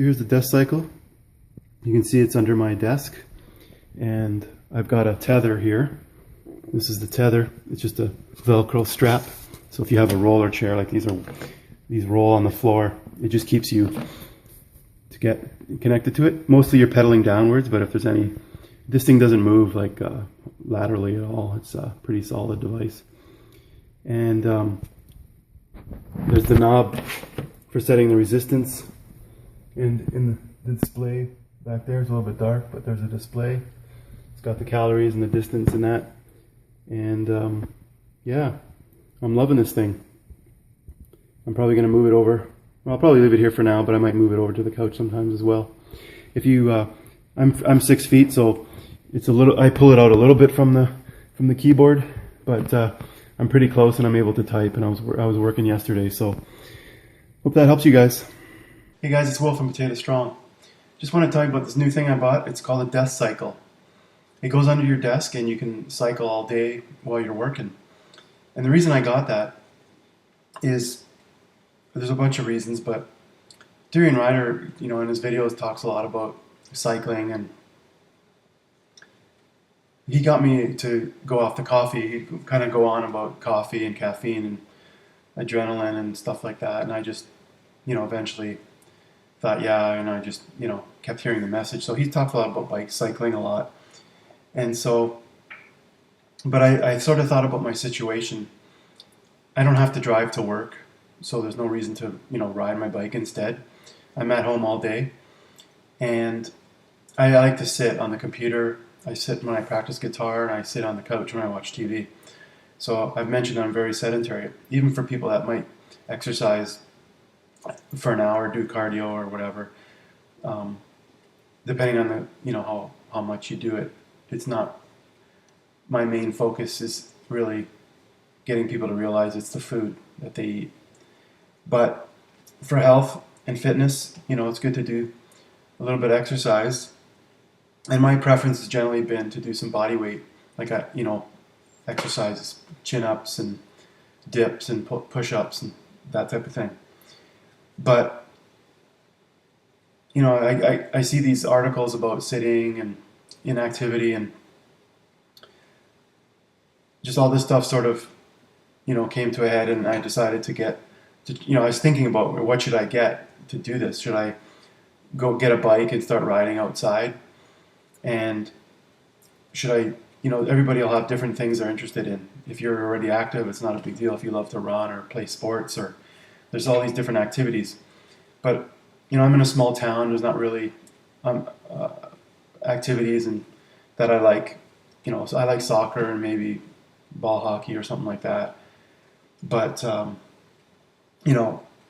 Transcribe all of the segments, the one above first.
So here's the DeskCycle. You can see it's under my desk, and I've got a tether here. This is the tether. It's just a Velcro strap. So if you have a roller chair, like these roll on the floor, it just keeps you to get connected to it. Mostly you're pedaling downwards, but if there's any, this thing doesn't move like laterally at all. It's a pretty solid device. And there's the knob for setting the resistance. And in the display back there, it's a little bit dark, but there's a display. It's got the calories and the distance and that. And yeah, I'm loving this thing. I'm probably going to move it over. Well, I'll probably leave it here for now, but I might move it over to the couch sometimes as well. If you, I'm 6 feet, so it's a little. I pull it out a little bit from the keyboard, but I'm pretty close and I'm able to type. And I was working yesterday, so hope that helps you guys. Hey guys, it's Will from Potato Strong. Just want to tell you about this new thing I bought. It's called a DeskCycle. It goes under your desk and you can cycle all day while you're working. And the reason I got that is, there's a bunch of reasons, but Durian Ryder, in his videos talks a lot about cycling, and he got me to go off the coffee. He'd kind of go on about coffee and caffeine and adrenaline and stuff like that. And I just, eventually thought, yeah, and I just, kept hearing the message. So he talked a lot about bike cycling a lot. And so, but I sort of thought about my situation. I don't have to drive to work, so there's no reason to, ride my bike instead. I'm at home all day, and I like to sit on the computer. I sit when I practice guitar, and I sit on the couch when I watch TV. So I've mentioned I'm very sedentary. Even for people that might exercise for an hour, do cardio or whatever, depending on how much you do it, it's not, my main focus is really getting people to realize it's the food that they eat. But for health and fitness, it's good to do a little bit of exercise. And my preference has generally been to do some body weight, like exercises, chin-ups and dips and push-ups and that type of thing. But I see these articles about sitting and inactivity and just all this stuff sort of came to a head, and I decided to get to, I was thinking about what should I get to do this. Should I go get a bike and start riding outside? And should I, everybody will have different things they're interested in. If you're already active, it's not a big deal if you love to run or play sports, or there's all these different activities. But, I'm in a small town. There's not really activities and that I like. So I like soccer and maybe ball hockey or something like that. But,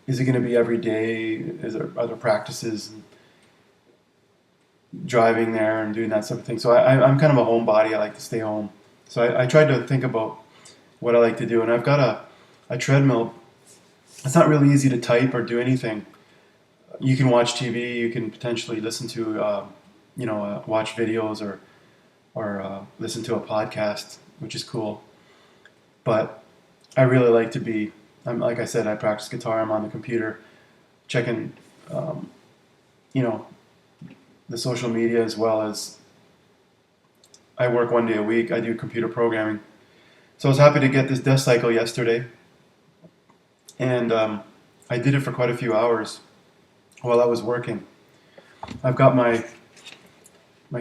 is it going to be every day? Are there practices and driving there and doing that sort of thing? So I'm kind of a homebody. I like to stay home. So I tried to think about what I like to do. And I've got a treadmill. It's not really easy to type or do anything. You can watch TV. You can potentially listen to, watch videos or listen to a podcast, which is cool. But I really like to be, like I said, I practice guitar. I'm on the computer checking, the social media, as well as I work 1 day a week. I do computer programming. So I was happy to get this DeskCycle yesterday. And I did it for quite a few hours while I was working. I've got my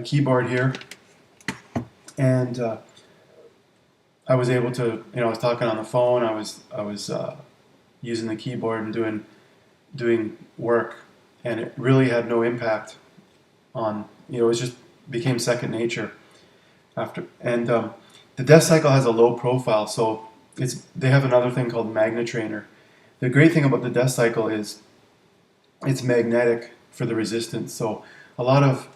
keyboard here, and I was able to, I was talking on the phone. I was using the keyboard and doing work, and it really had no impact on, it just became second nature after. And the DeskCycle has a low profile, so they have another thing called Magnet Trainer. The great thing about the DeskCycle is it's magnetic for the resistance. So a lot of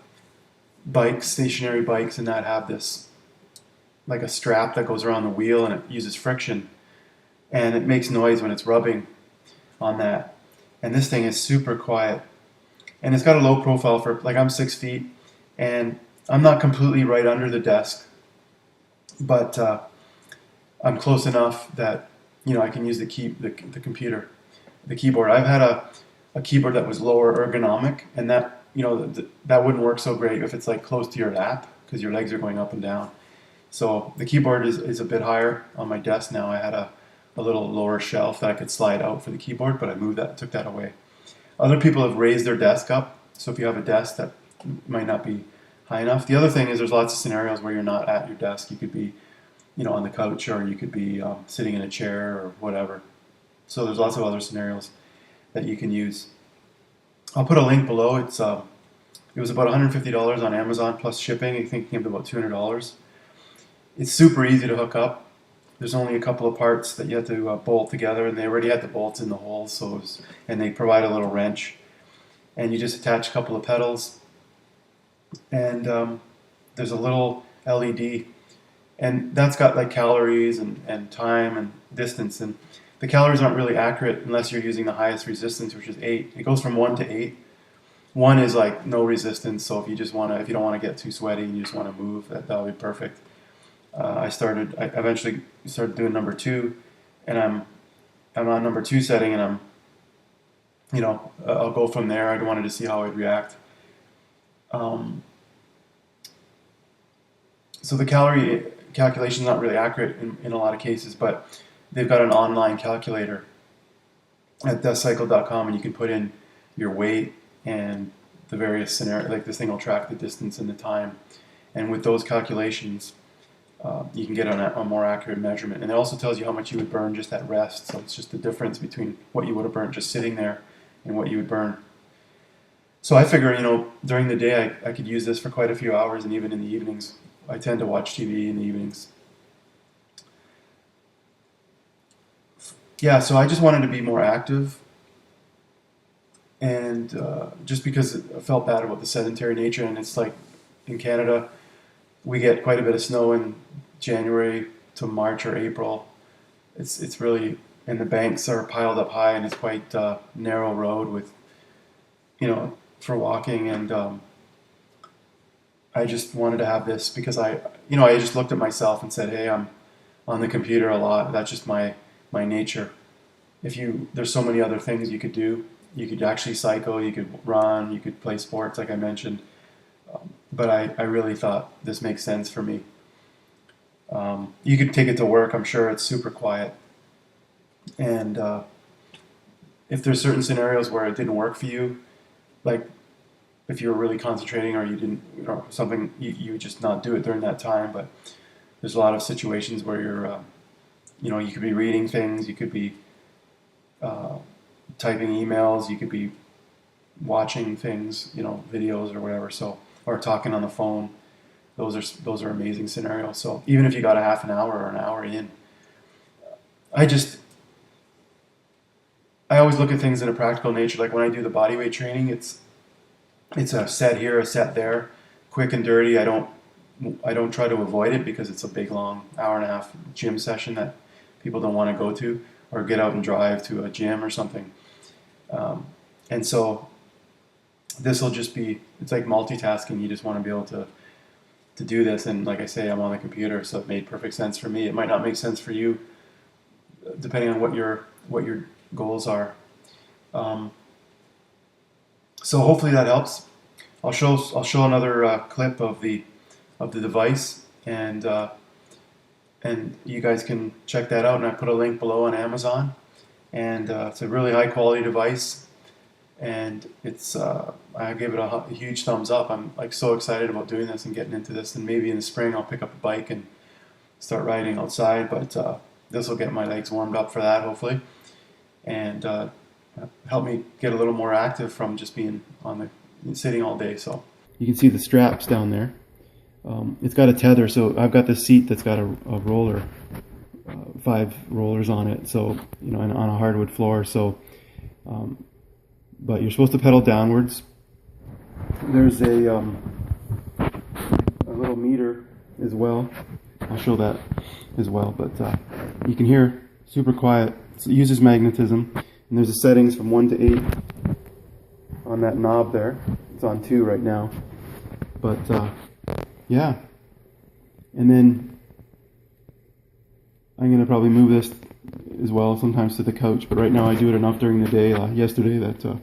bikes, stationary bikes, and that have this, like a strap that goes around the wheel, and it uses friction, and it makes noise when it's rubbing on that. And this thing is super quiet, and it's got a low profile for, like, I'm 6 feet, and I'm not completely right under the desk, but I'm close enough that I can use the keyboard. I've had a keyboard that was lower ergonomic, and that, that wouldn't work so great if it's like close to your lap because your legs are going up and down. So the keyboard is a bit higher on my desk now. I had a little lower shelf that I could slide out for the keyboard, but I moved that, took that away. Other people have raised their desk up, so if you have a desk that might not be high enough. The other thing is there's lots of scenarios where you're not at your desk. You could be, on the couch, or you could be sitting in a chair or whatever. So there's lots of other scenarios that you can use. I'll put a link below. It was about $150 on Amazon plus shipping. I think it came to about $200. It's super easy to hook up. There's only a couple of parts that you have to bolt together, and they already had the bolts in the holes, and they provide a little wrench. And you just attach a couple of pedals, and there's a little LED, and that's got like calories and time and distance. And the calories aren't really accurate unless you're using the highest resistance, which is 8. It goes from 1 to 8. 1 is like no resistance, so if you don't want to get too sweaty and you just want to move, that'll be perfect. I eventually started doing number 2, and I'm on number 2 setting, and I'll go from there. I wanted to see how I'd react. So the calorie calculation is not really accurate in a lot of cases, but they've got an online calculator at DeskCycle.com, and you can put in your weight and the various scenarios. Like, this thing will track the distance and the time, and with those calculations, you can get a more accurate measurement. And it also tells you how much you would burn just at rest. So it's just the difference between what you would have burned just sitting there and what you would burn. So I figure, during the day I could use this for quite a few hours, and even in the evenings. I tend to watch TV in the evenings. Yeah, so I just wanted to be more active, and just because I felt bad about the sedentary nature. And it's like, in Canada, we get quite a bit of snow in January to March or April. It's really, and the banks are piled up high, and it's quite a narrow road with, for walking. And I just wanted to have this because I just looked at myself and said, hey, I'm on the computer a lot. That's just my nature. There's so many other things you could do. You could actually cycle, you could run, you could play sports, like I mentioned. But I really thought this makes sense for me. You could take it to work. I'm sure it's super quiet. And if there's certain scenarios where it didn't work for you, like if you were really concentrating, or you didn't, something, you would just not do it during that time. But there's a lot of situations where you're, you could be reading things, you could be typing emails, you could be watching things, videos or whatever. Or talking on the phone. Those are amazing scenarios. So even if you got a half an hour or an hour in, I always look at things in a practical nature. Like when I do the bodyweight training, it's a set here, a set there, quick and dirty. I don't try to avoid it because it's a big, long hour and a half gym session that people don't want to go to, or get out and drive to a gym or something. And so this will just be, it's like multitasking. You just want to be able to do this. And like I say, I'm on the computer, so it made perfect sense for me. It might not make sense for you, depending on what your goals are. So hopefully that helps. I'll show another clip of the device, and you guys can check that out. And I put a link below on Amazon, and it's a really high quality device, and it's I gave it a huge thumbs up. I'm like so excited about doing this and getting into this, and maybe in the spring I'll pick up a bike and start riding outside. But this will get my legs warmed up for that, hopefully, and help me get a little more active from just being sitting all day. So you can see the straps down there. It's got a tether, so I've got this seat that's got a roller, 5 rollers on it. So and on a hardwood floor. So, but you're supposed to pedal downwards. There's a little meter as well. I'll show that as well. But you can hear super quiet. It uses magnetism, and there's the settings from 1 to 8 on that knob there. It's on 2 right now. But yeah, and then I'm gonna probably move this as well sometimes to the couch. But right now I do it enough during the day. Yesterday that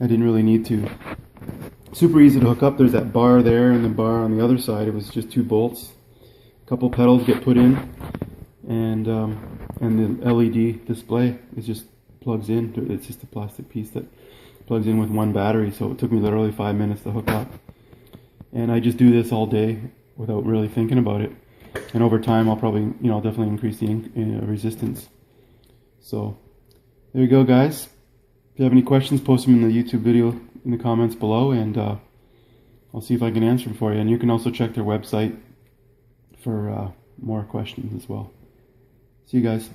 I didn't really need to. Super easy to hook up. There's that bar there and the bar on the other side. It was just 2 bolts. A couple pedals get put in, and the LED display is just plugs in. It's just a plastic piece that plugs in with 1 battery. So it took me literally 5 minutes to hook up. And I just do this all day without really thinking about it. And over time, I'll probably, definitely increase the resistance. So there you go, guys. If you have any questions, post them in the YouTube video in the comments below, and I'll see if I can answer them for you. And you can also check their website for more questions as well. See you guys.